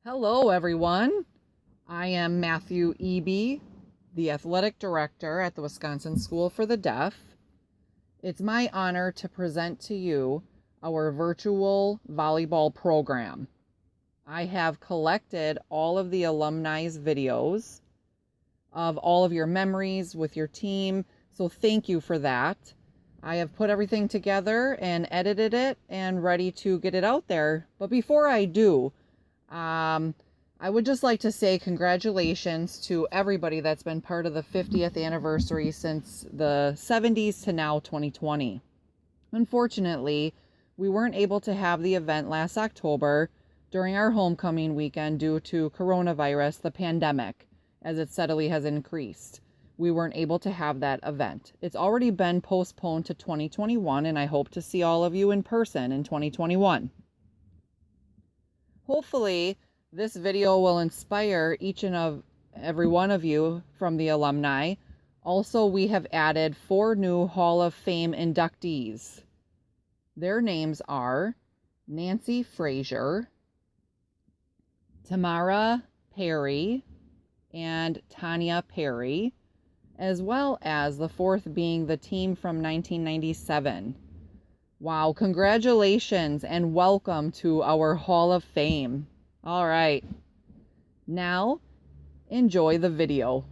Hello, everyone. I am Matthew Eby, the Athletic Director at the Wisconsin School for the Deaf. It's my honor to present to you our virtual volleyball program. I have collected all of the alumni's videos of all of your memories with your team, so thank you for that. I have put everything together and edited it and ready to get it out there. But before I do, I would just like to say congratulations to everybody that's been part of the 50th anniversary since the 70s to now 2020. Unfortunately, we weren't able to have the event last October during our homecoming weekend due to coronavirus, the pandemic, as it steadily has increased. We weren't able to have that event. It's already been postponed to 2021, and I hope to see all of you in person in 2021. Hopefully, this video will inspire each and every one of you from the alumni. Also, we have added 4 new Hall of Fame inductees. Their names are Nancy Frazier, Tamara Perry, and Tanya Perry, as well as the 4th being the team from 1997. Wow, congratulations and welcome to our Hall of Fame. All right, now enjoy the video.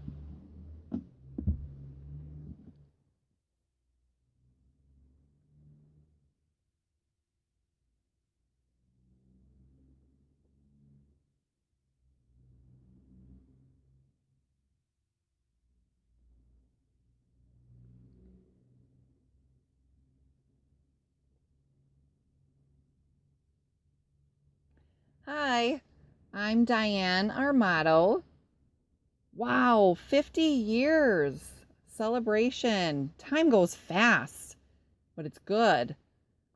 Hi, I'm Diane Armato. Wow, 50 years celebration. Time goes fast, but it's good.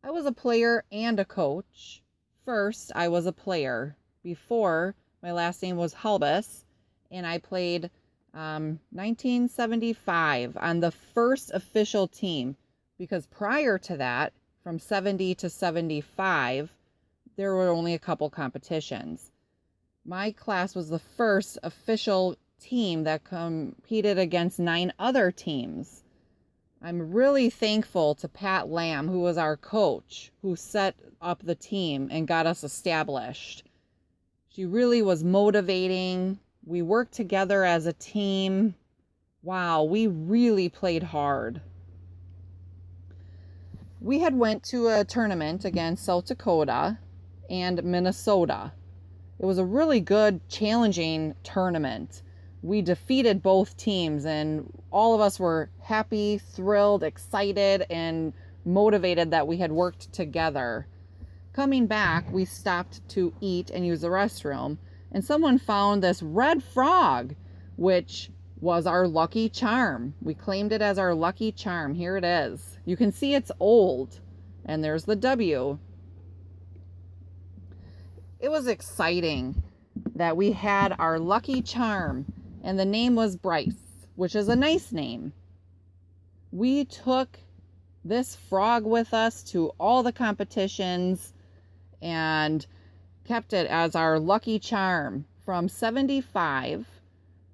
I was a player and a coach. First, I was a player. Before, my last name was Halbus, and I played 1975 on the first official team, because prior to that, from 70 to 75, there were only a couple competitions. My class was the first official team that competed against 9 other teams. I'm really thankful to Pat Lamb, who was our coach, who set up the team and got us established. She really was motivating. We worked together as a team. Wow, we really played hard. We had went to a tournament against South Dakota and Minnesota. It was a really good, challenging tournament. We defeated both teams, and all of us were happy, thrilled, excited, and motivated that we had worked together. Coming back, we stopped to eat and use the restroom, and someone found this red frog, which was our lucky charm. We claimed it as our lucky charm. Here it is. You can see it's old, and there's the W. It was exciting that we had our lucky charm, and the name was Bryce, which is a nice name. We took this frog with us to all the competitions and kept it as our lucky charm. From 75,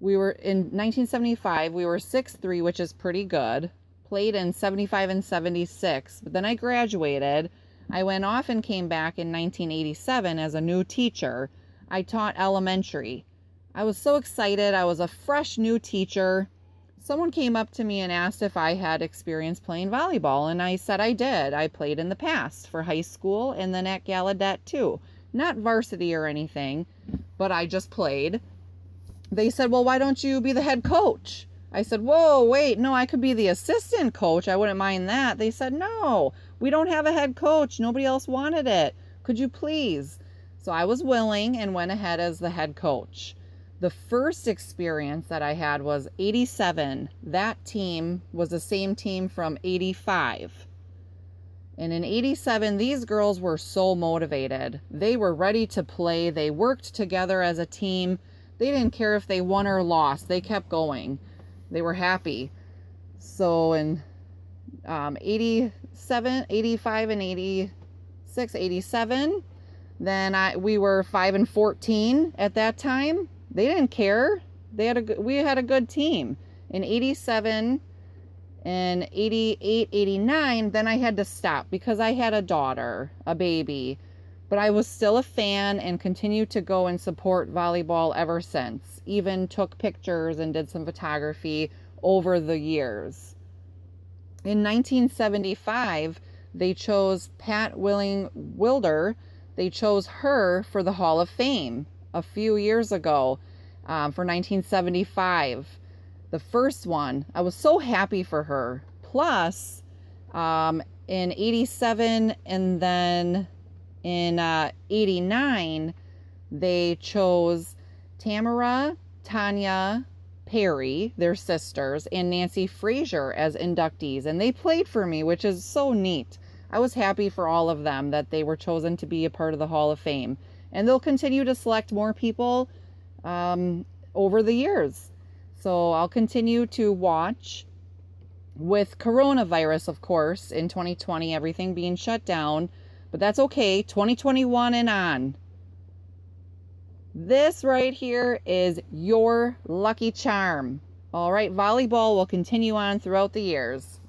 in 1975, we were 6'3", which is pretty good. Played in 75 and 76, but then I graduated. I went off and came back in 1987 as a new teacher. I taught elementary. I was so excited. I was a fresh new teacher. Someone came up to me and asked if I had experience playing volleyball, and I said I did. I played in the past for high school and then at Gallaudet too. Not varsity or anything, but I just played. They said, well, why don't you be the head coach? I said, whoa, wait, no, I could be the assistant coach. I wouldn't mind that. They said, no, we don't have a head coach. Nobody else wanted it. Could you please? So I was willing and went ahead as the head coach. The first experience that I had was 87. That team was the same team from 85. And in 87, these girls were so motivated. They were ready to play. They worked together as a team. They didn't care if they won or lost. They kept going. They were happy. So in 87, 85, and 86, 87, Then we were 5-14 at that time. They didn't care. We had a good team. In 87 and 88, 89, then I had to stop because I had a daughter, a baby. But I was still a fan and continued to go and support volleyball ever since. Even took pictures and did some photography over the years. In 1975, they chose Pat Wilder. They chose her for the Hall of Fame a few years ago for 1975. The first one. I was so happy for her. Plus, in 87 and then in 89, they chose Tamara, Tanya, Perry, their sisters, and Nancy Frazier as inductees. And they played for me, which is so neat. I was happy for all of them that they were chosen to be a part of the Hall of Fame. And they'll continue to select more people over the years. So I'll continue to watch. With coronavirus, of course, in 2020, everything being shut down. But that's okay. 2021 and on. This right here is your lucky charm. All right, volleyball will continue on throughout the years.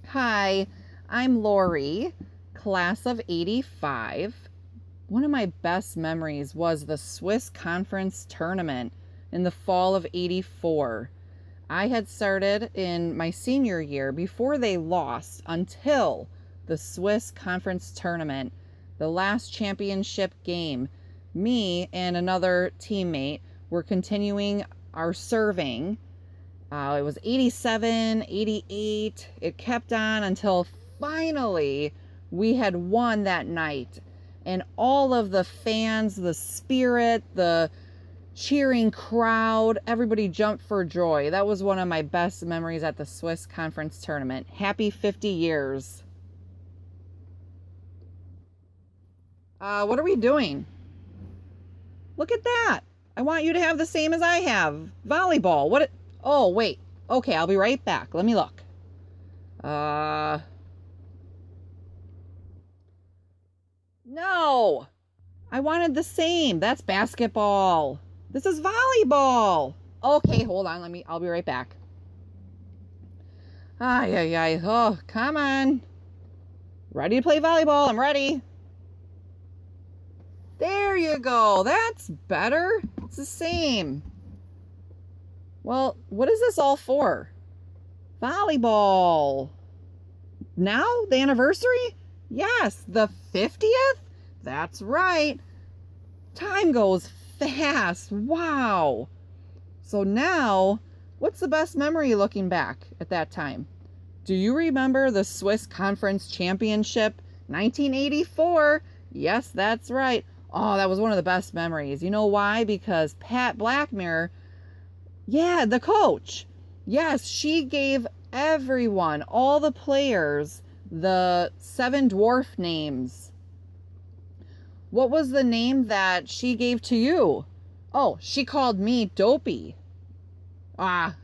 Hi, I'm Lori, class of 85. One of my best memories was the Swiss Conference tournament in the fall of 84. I had started in my senior year before they lost until the Swiss Conference tournament, the last championship game. Me and another teammate were continuing our serving. It was 87, 88. It kept on until finally we had won that night. And all of the fans, the spirit, the cheering crowd, everybody jumped for joy. That was one of my best memories at the Swiss Conference tournament. Happy 50 years. What are we doing? Look at that. I want you to have the same as I have. Volleyball. Oh, wait. Okay, I'll be right back. Let me look. No. I wanted the same. That's basketball. This is volleyball. Okay, hold on. I'll be right back. Ay. Oh, come on. Ready to play volleyball. I'm ready. There you go. That's better. It's the same. Well, what is this all for? Volleyball. Now? The anniversary? Yes, the 50th? That's right. Time goes fast. Wow. So now, what's the best memory looking back at that time? Do you remember the Swiss Conference Championship 1984? Yes, that's right. Oh, that was one of the best memories. You know why? Because Pat Blackmere, yeah, the coach. Yes, she gave everyone, all the players, the 7 dwarf names. What was the name that she gave to you? Oh, she called me Dopey. I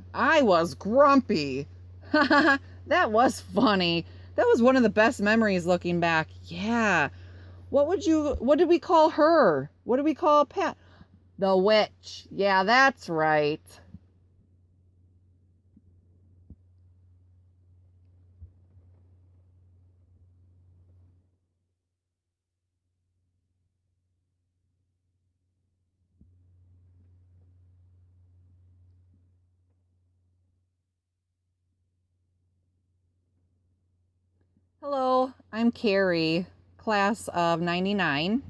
was grumpy. That was funny. That was one of the best memories looking back. Yeah. What did we call her? What did we call Pat? The witch. Yeah, that's right. Hello, I'm Carrie, class of 99.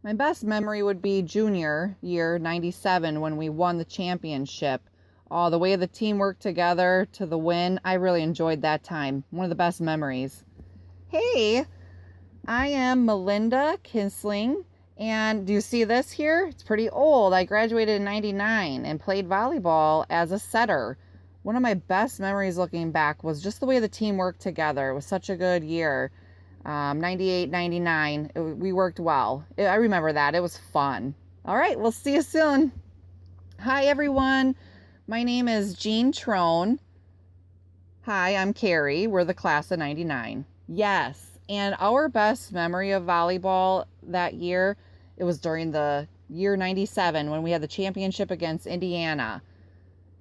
My best memory would be junior year 97 when we won the championship. Oh, the way the team worked together to the win, I really enjoyed that time. One of the best memories. Hey, I am Melinda Kinsling, and do you see this here? It's pretty old. I graduated in 99 and played volleyball as a setter. One of my best memories looking back was just the way the team worked together. It was such a good year. 98, 99, we worked well. I remember that. It was fun. All right, we'll see you soon. Hi, everyone. My name is Jean Trone. Hi, I'm Carrie. We're the class of 99. Yes, And our best memory of volleyball that year, it was during the year 97 when we had the championship against Indiana.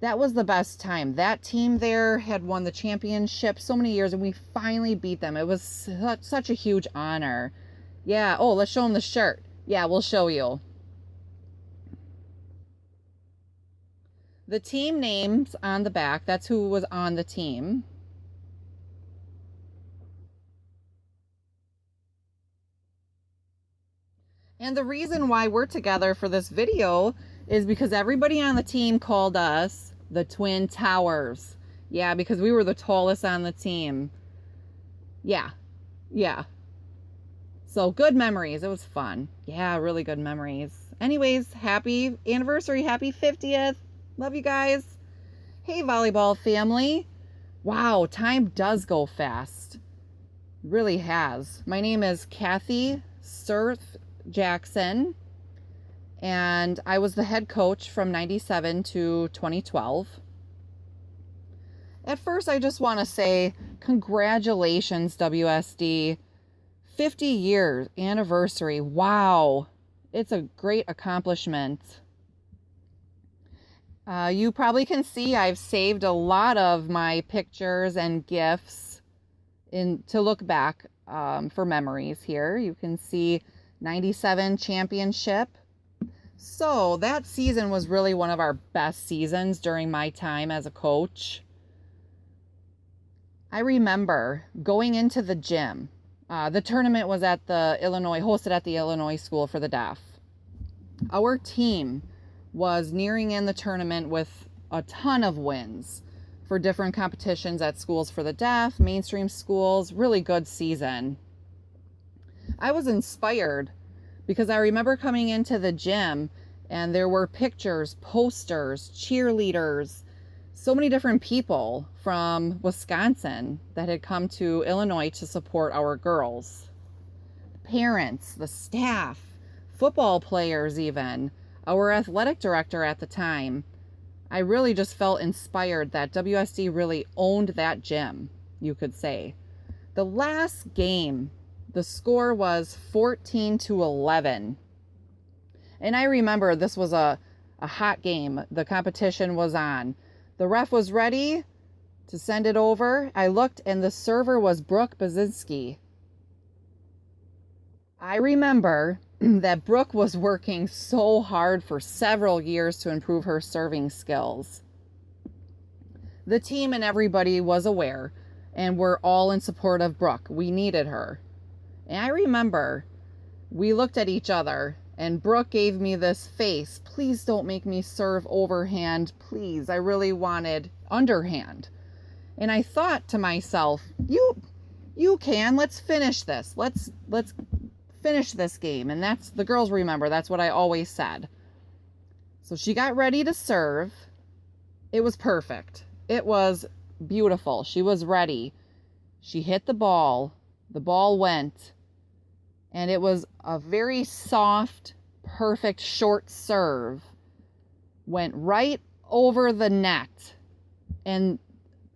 That was the best time. That team there had won the championship so many years, and we finally beat them. It was such a huge honor. Yeah. Oh, let's show them the shirt. Yeah, we'll show you. The team names on the back, that's who was on the team. And the reason why we're together for this video is because everybody on the team called us the Twin Towers. Yeah, because we were the tallest on the team. Yeah. So good memories. It was fun. Yeah, really good memories. Anyways, happy anniversary. Happy 50th. Love you guys. Hey, volleyball family. Wow, time does go fast. Really has. My name is Kathy Surth Jackson, and I was the head coach from 97 to 2012. At first, I just want to say congratulations, WSD. 50 years anniversary. Wow. It's a great accomplishment. You probably can see I've saved a lot of my pictures and GIFs to look back for memories here. You can see 97 championship. So that season was really one of our best seasons during my time as a coach. I remember going into the gym. The tournament was hosted at the Illinois School for the Deaf. Our team was nearing in the tournament with a ton of wins for different competitions at schools for the deaf, mainstream schools. Really good season. I was inspired because I remember coming into the gym and there were pictures, posters, cheerleaders, so many different people from Wisconsin that had come to Illinois to support our girls. Parents, the staff, football players even, our athletic director at the time. I really just felt inspired that WSD really owned that gym, you could say. The last game, the score was 14-11. And I remember this was a hot game. The competition was on. The ref was ready to send it over. I looked and the server was Brooke Bazinski. I remember that Brooke was working so hard for several years to improve her serving skills. The team and everybody was aware and were all in support of Brooke. We needed her. And I remember we looked at each other and Brooke gave me this face. Please don't make me serve overhand. Please. I really wanted underhand. And I thought to myself, you can. Let's finish this. Let's finish this game. And that's, the girls remember, that's what I always said. So she got ready to serve. It was perfect. It was beautiful. She was ready. She hit the ball. The ball went. And it was a very soft, perfect short serve. Went right over the net. And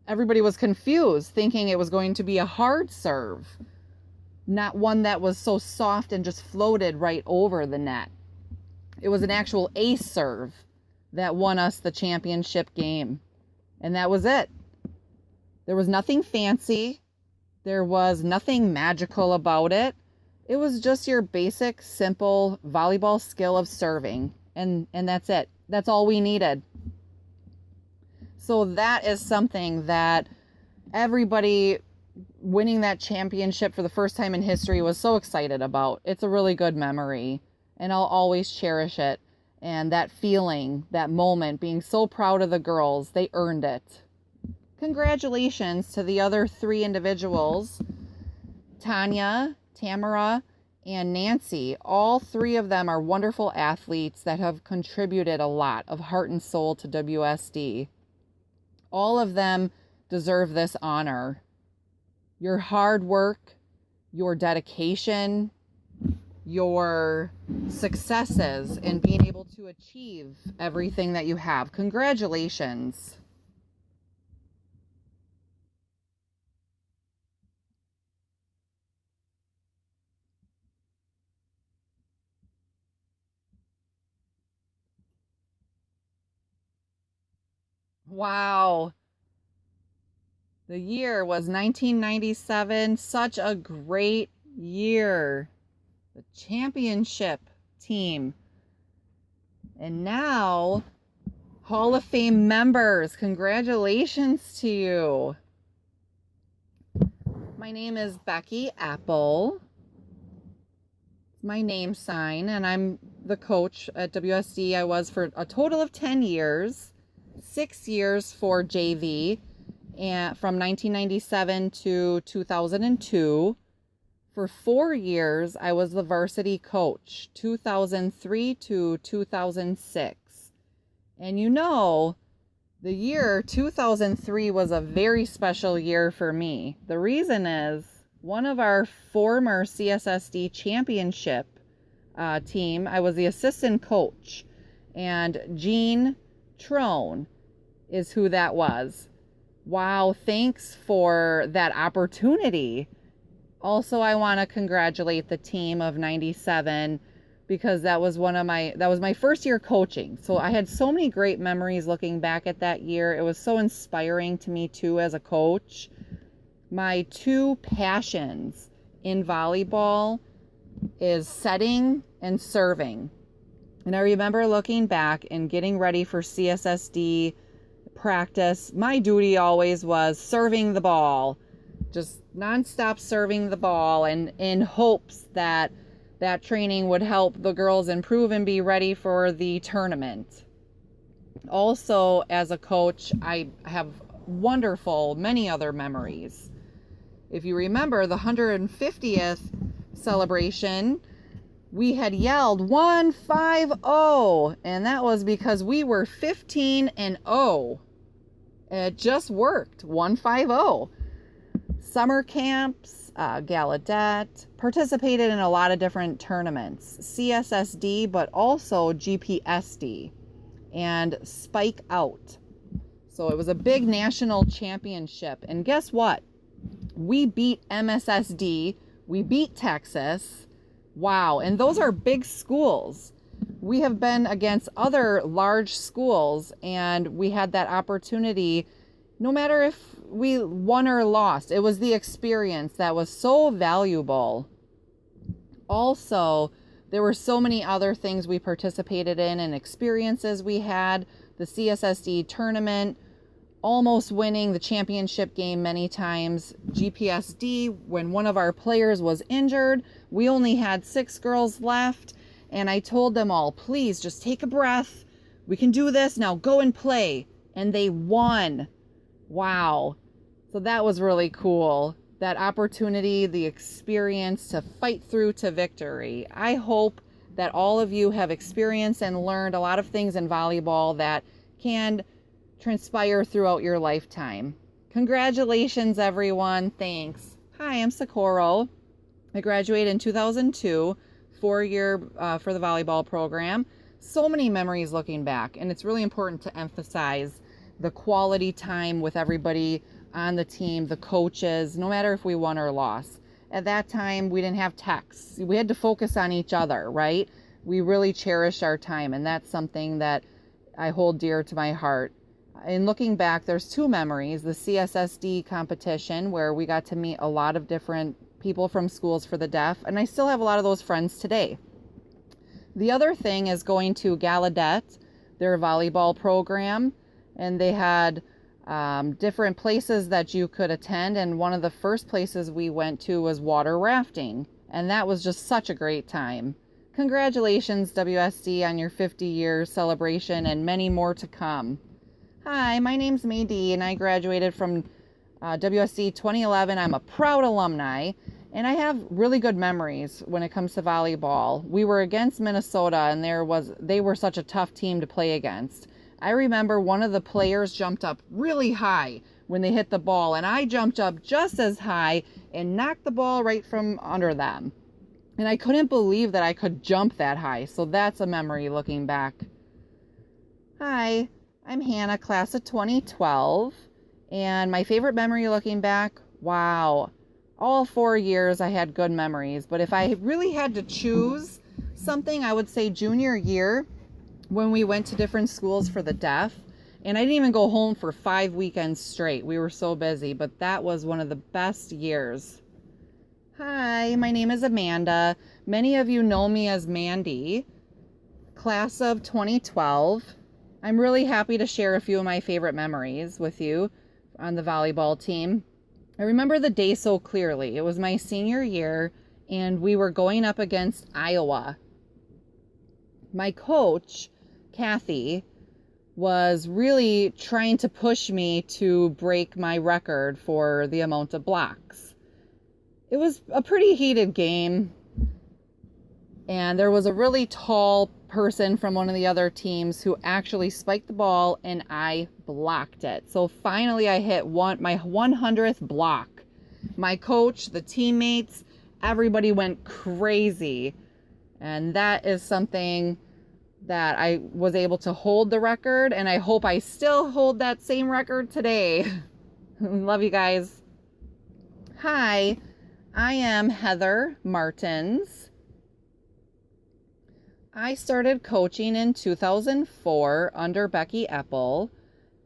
everybody was confused, thinking it was going to be a hard serve. Not one that was so soft and just floated right over the net. It was an actual ace serve that won us the championship game. And that was it. There was nothing fancy. There was nothing magical about it. It was just your basic, simple volleyball skill of serving. And that's it. That's all we needed. So that is something that everybody winning that championship for the first time in history was so excited about. It's a really good memory, and I'll always cherish it. And that feeling, that moment, being so proud of the girls, they earned it. Congratulations to the other 3 individuals, Tanya, Tamara, and Nancy. All 3 of them are wonderful athletes that have contributed a lot of heart and soul to WSD. All of them deserve this honor. Your hard work, your dedication, your successes in being able to achieve everything that you have. Congratulations. Wow. The year was 1997. Such a great year. The championship team. And now, Hall of Fame members, congratulations to you. My name is Becky Apple. It's my name sign, and I'm the coach at WSD. I was for a total of 10 years, 6 years for JV, and from 1997 to 2002. For 4 years, I was the varsity coach, 2003 to 2006. And you know, the year 2003 was a very special year for me. The reason is one of our former CSSD championship team, I was the assistant coach, and Jean Trone is who that was. Wow, thanks for that opportunity. Also, I want to congratulate the team of 97 because that was my first year coaching. So I had so many great memories looking back at that year. It was so inspiring to me too as a coach. My two passions in volleyball is setting and serving. And I remember looking back and getting ready for CSSD practice. My duty always was serving the ball, just nonstop serving the ball, and in hopes that that training would help the girls improve and be ready for the tournament. Also, as a coach, I have many other memories. If you remember the 150th celebration, we had yelled 150, and that was because we were 15-0. It just worked, 150. Summer camps, Gallaudet, participated in a lot of different tournaments, CSSD, but also GPSD and Spike Out. So it was a big national championship. And guess what? We beat MSSD. We beat Texas. Wow. And those are big schools. We have been against other large schools, and we had that opportunity. No matter if we won or lost, it was the experience that was so valuable. Also, there were so many other things we participated in and experiences we had. The CSSD tournament, almost winning the championship game many times. GPSD, when one of our players was injured, we only had 6 girls left. And I told them all, please just take a breath. We can do this. Now go and play. And they won. Wow. So that was really cool. That opportunity, the experience to fight through to victory. I hope that all of you have experienced and learned a lot of things in volleyball that can transpire throughout your lifetime. Congratulations, everyone. Thanks. Hi, I'm Socorro. I graduated in 2002, 4-year for the volleyball program. So many memories looking back, and it's really important to emphasize the quality time with everybody on the team, the coaches, no matter if we won or lost. At that time, we didn't have texts. We had to focus on each other, right? We really cherished our time, and that's something that I hold dear to my heart. In looking back, there's 2 memories. The CSSD competition, where we got to meet a lot of different people from Schools for the Deaf, and I still have a lot of those friends today. The other thing is going to Gallaudet, their volleyball program, and they had different places that you could attend, and one of the first places we went to was water rafting, and that was just such a great time. Congratulations, WSD, on your 50-year celebration, and many more to come. Hi, my name's Maydee, and I graduated from WSD 2011. I'm a proud alumni, and I have really good memories when it comes to volleyball. We were against Minnesota, and they were such a tough team to play against. I remember one of the players jumped up really high when they hit the ball, and I jumped up just as high and knocked the ball right from under them. And I couldn't believe that I could jump that high, so that's a memory looking back. Hi, I'm Hannah, class of 2012, and my favorite memory looking back, wow, all 4 years I had good memories, but if I really had to choose something, I would say junior year, when we went to different schools for the deaf, And I didn't even go home for 5 weekends straight. We were so busy, but that was one of the best years. Hi, my name is Amanda. Many of you know me as Mandy, class of 2012. I'm really happy to share a few of my favorite memories with you on the volleyball team. I remember the day so clearly. It was my senior year, and we were going up against Iowa. My coach, Kathy, was really trying to push me to break my record for the amount of blocks. It was a pretty heated game, and there was a really tall person from one of the other teams who actually spiked the ball, and I blocked it. So finally I hit my 100th block. My coach, the teammates, everybody went crazy, and that is something that I was able to hold the record, and I hope I still hold that same record today. Love you guys. Hi, I am Heather Martins. I started coaching in 2004 under Becky Epple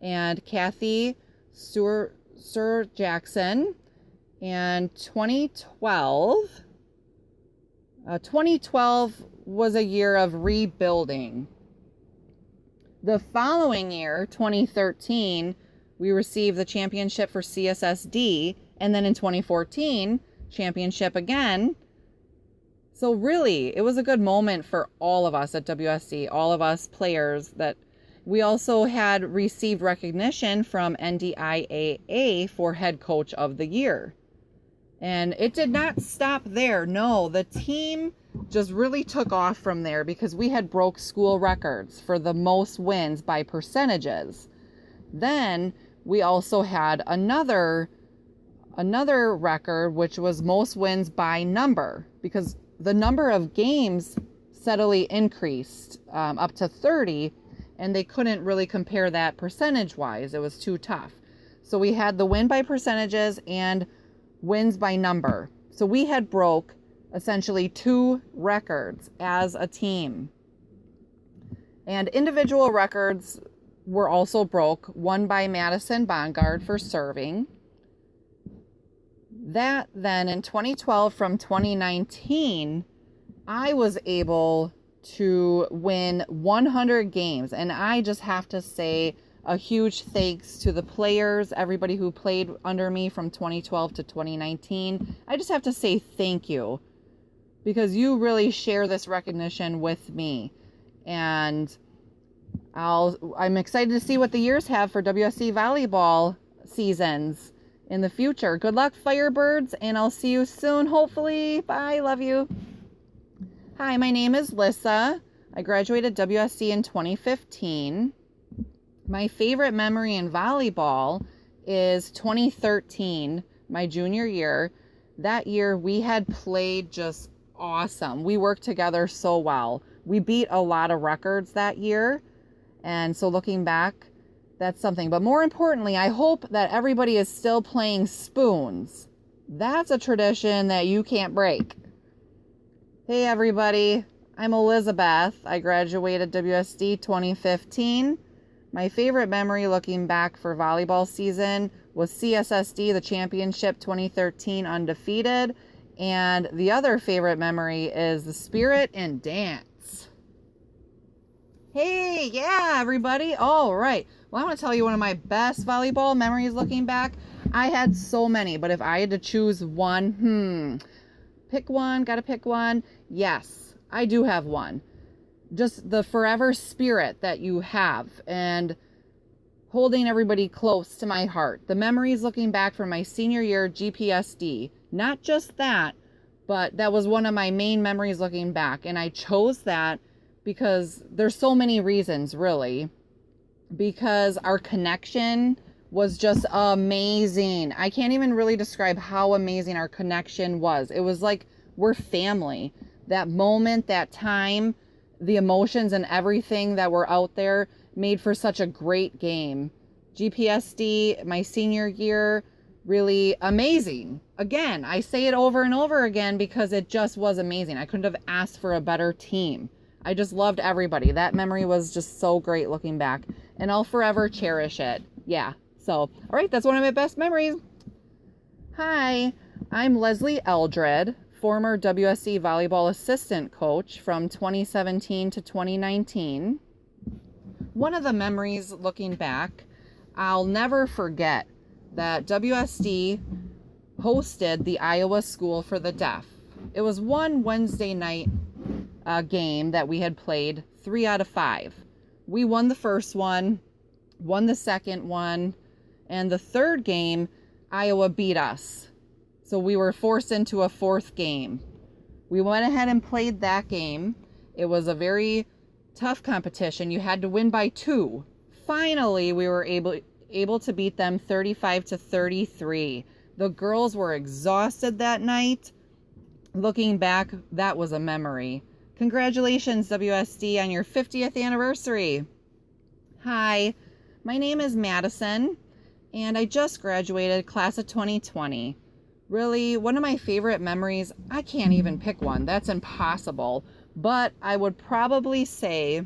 and Kathy Sir Jackson. And 2012 was a year of rebuilding. The following year, 2013, we received the championship for CSSD, and then in 2014, championship again. So really, it was a good moment for all of us at WSD, all of us players. That we also had received recognition from NDIAA for head coach of the year. And it did not stop there. No, the team just really took off from there because we had broke school records for the most wins by percentages. Then we also had another record, which was most wins by number, because the number of games steadily increased up to 30, and they couldn't really compare that percentage-wise. It was too tough. So we had the win by percentages and wins by number. So we had broke essentially 2 records as a team. And individual records were also broke, one by Madison Bongard for serving. That then in 2012 from 2019, I was able to win 100 games. And I just have to say a huge thanks to the players, everybody who played under me from 2012 to 2019. I just have to say thank you, because you really share this recognition with me. And I'm excited to see what the years have for WSC volleyball seasons in the future. Good luck, Firebirds, and I'll see you soon, hopefully. Bye, love you. Hi, my name is Lissa. I graduated WSC in 2015. My favorite memory in volleyball is 2013, my junior year. That year we had played just awesome. We worked together so well. We beat a lot of records that year. And so looking back, that's something. But more importantly, I hope that everybody is still playing spoons. That's a tradition that you can't break. Hey everybody, I'm Elizabeth. I graduated WSD 2015. My favorite memory looking back for volleyball season was CSSD, the championship 2013 undefeated. And the other favorite memory is the spirit and dance. Hey, yeah, everybody. All right. Well, I want to tell you one of my best volleyball memories looking back. I had so many, but if I had to choose one, pick one, gotta pick one. Yes, I do have one. Just the forever spirit that you have and holding everybody close to my heart. The memories looking back from my senior year GPSD. Not just that, but that was one of my main memories looking back. And I chose that because there's so many reasons, really. Because our connection was just amazing. I can't even really describe how amazing our connection was. It was like we're family. That moment, that time, the emotions and everything that were out there made for such a great game. GPSD, my senior year, really amazing. Again, I say it over and over again because it just was amazing. I couldn't have asked for a better team. I just loved everybody. That memory was just so great looking back, and I'll forever cherish it. Yeah. So, all right, that's one of my best memories. Hi, I'm Leslie Eldred, former WSD volleyball assistant coach from 2017 to 2019. One of the memories looking back, I'll never forget that WSD hosted the Iowa School for the Deaf. It was one Wednesday night game that we had played 3 out of 5. We won the first one, won the second one, and the third game, Iowa beat us. So we were forced into a fourth game. We went ahead and played that game. It was a very tough competition. You had to win by 2. Finally, we were able to beat them 35-33. The girls were exhausted that night. Looking back, that was a memory. Congratulations, WSD, on your 50th anniversary. Hi, my name is Madison, and I just graduated class of 2020. Really, one of my favorite memories, I can't even pick one. That's impossible. But I would probably say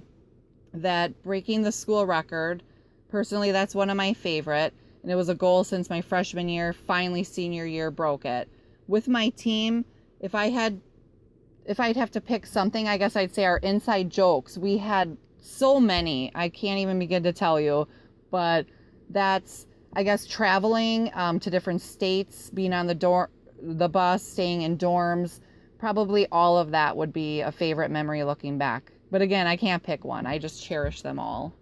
that breaking the school record, personally, that's one of my favorite. And it was a goal since my freshman year. Finally, senior year, broke it. With my team, if I'd have to pick something, I guess I'd say our inside jokes. We had so many. I can't even begin to tell you. But that's, I guess, traveling to different states, being on the bus, staying in dorms. Probably all of that would be a favorite memory looking back. But again, I can't pick one. I just cherish them all.